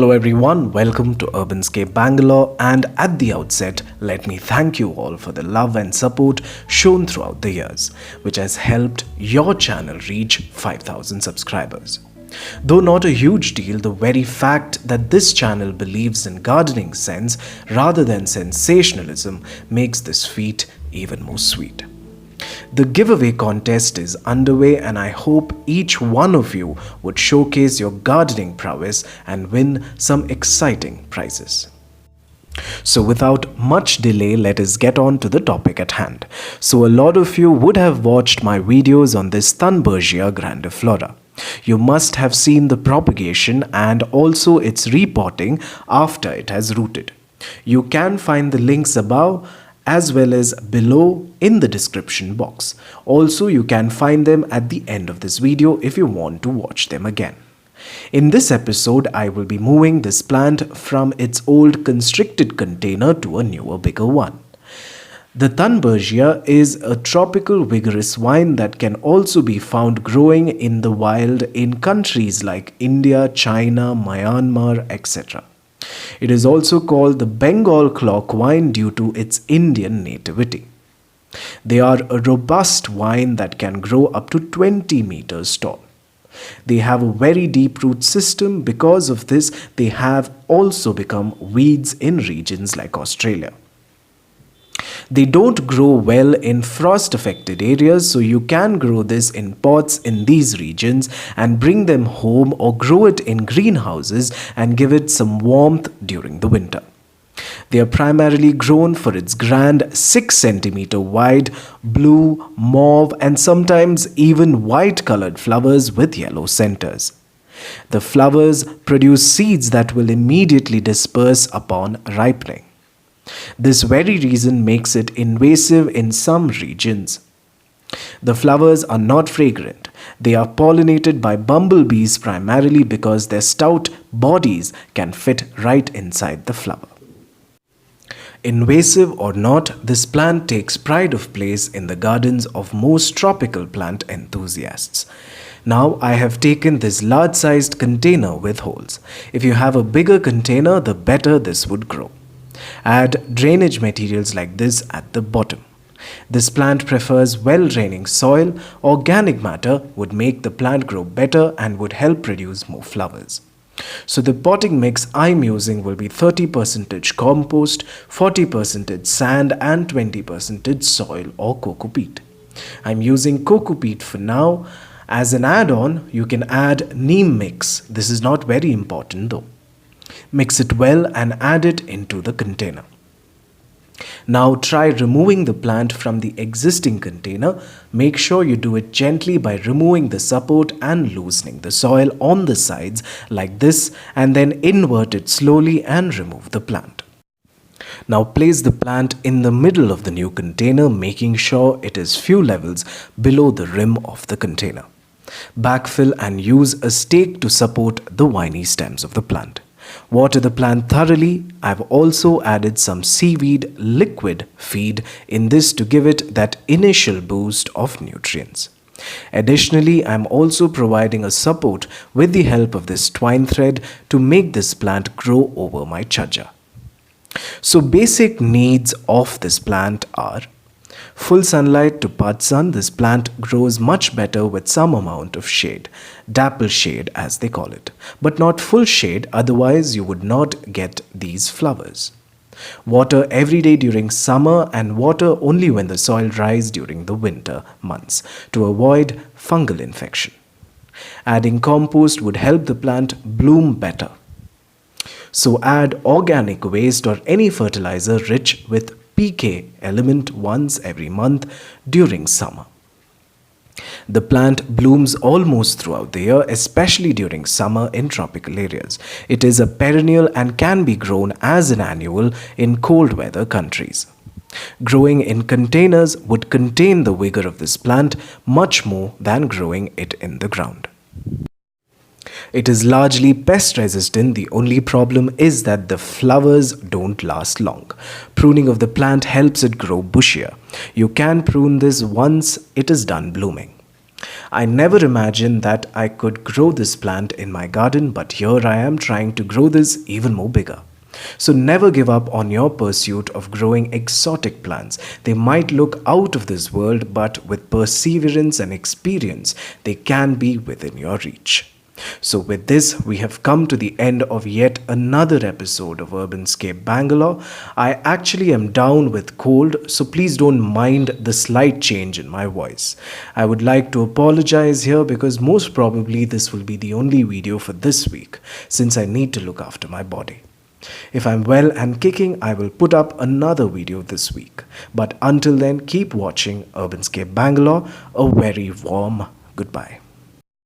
Hello everyone, welcome to Urbanscape Bangalore, and at the outset, let me thank you all for the love and support shown throughout the years, which has helped your channel reach 5,000 subscribers. Though not a huge deal, the very fact that this channel believes in gardening sense rather than sensationalism makes this feat even more sweet. The giveaway contest is underway, and I hope each one of you would showcase your gardening prowess and win some exciting prizes. So without much delay, let us get on to the topic at hand. So a lot of you would have watched my videos on this Thunbergia Grandiflora. You must have seen the propagation and also its repotting after it has rooted. You can find the links above as well as below in the description box. Also, you can find them at the end of this video if you want to watch them again. In this episode, I will be moving this plant from its old constricted container to a newer, bigger one. The Thunbergia is a tropical vigorous vine that can also be found growing in the wild in countries like India, China, Myanmar, etc. It is also called the Bengal Clock Vine due to its Indian nativity. They are a robust vine that can grow up to 20 meters tall. They have a very deep root system. Because of this, they have also become weeds in regions like Australia. They don't grow well in frost-affected areas, so you can grow this in pots in these regions and bring them home, or grow it in greenhouses and give it some warmth during the winter. They are primarily grown for its grand 6 cm wide, blue, mauve and sometimes even white colored flowers with yellow centers. The flowers produce seeds that will immediately disperse upon ripening. This very reason makes it invasive in some regions. The flowers are not fragrant. They are pollinated by bumblebees primarily because their stout bodies can fit right inside the flower. Invasive or not, this plant takes pride of place in the gardens of most tropical plant enthusiasts. Now I have taken this large-sized container with holes. If you have a bigger container, the better this would grow. Add drainage materials like this at the bottom. This plant prefers well-draining soil. Organic matter would make the plant grow better and would help produce more flowers. So the potting mix I'm using will be 30% compost, 40% sand and 20% soil or coco peat. I'm using coco peat for now. As an add-on, you can add neem mix. This is not very important though. Mix it well and add it into the container. Now try removing the plant from the existing container. Make sure you do it gently by removing the support and loosening the soil on the sides like this, and then invert it slowly and remove the plant. Now place the plant in the middle of the new container, making sure it is few levels below the rim of the container. Backfill and use a stake to support the viney stems of the plant. Water the plant thoroughly. I've also added some seaweed liquid feed in this to give it that initial boost of nutrients. Additionally, I'm also providing a support with the help of this twine thread to make this plant grow over my chajja. So basic needs of this plant are full sunlight to part sun. This plant grows much better with some amount of shade, dapple shade as they call it, but not full shade, otherwise you would not get these flowers. Water every day during summer and water only when the soil dries during the winter months to avoid fungal infection. Adding compost would help the plant bloom better. So add organic waste or any fertilizer rich with PK element once every month during summer. The plant blooms almost throughout the year, especially during summer in tropical areas. It is a perennial and can be grown as an annual in cold weather countries. Growing in containers would contain the vigor of this plant much more than growing it in the ground. It is largely pest resistant. The only problem is that the flowers don't last long. Pruning of the plant helps it grow bushier. You can prune this once it is done blooming. I never imagined that I could grow this plant in my garden, but here I am trying to grow this even more bigger. So never give up on your pursuit of growing exotic plants. They might look out of this world, but with perseverance and experience, they can be within your reach. So, with this, we have come to the end of yet another episode of Urbanscape Bangalore. I actually am down with cold, so please don't mind the slight change in my voice. I would like to apologize here because most probably this will be the only video for this week, since I need to look after my body. If I'm well and kicking, I will put up another video this week. But until then, keep watching Urbanscape Bangalore. A very warm goodbye.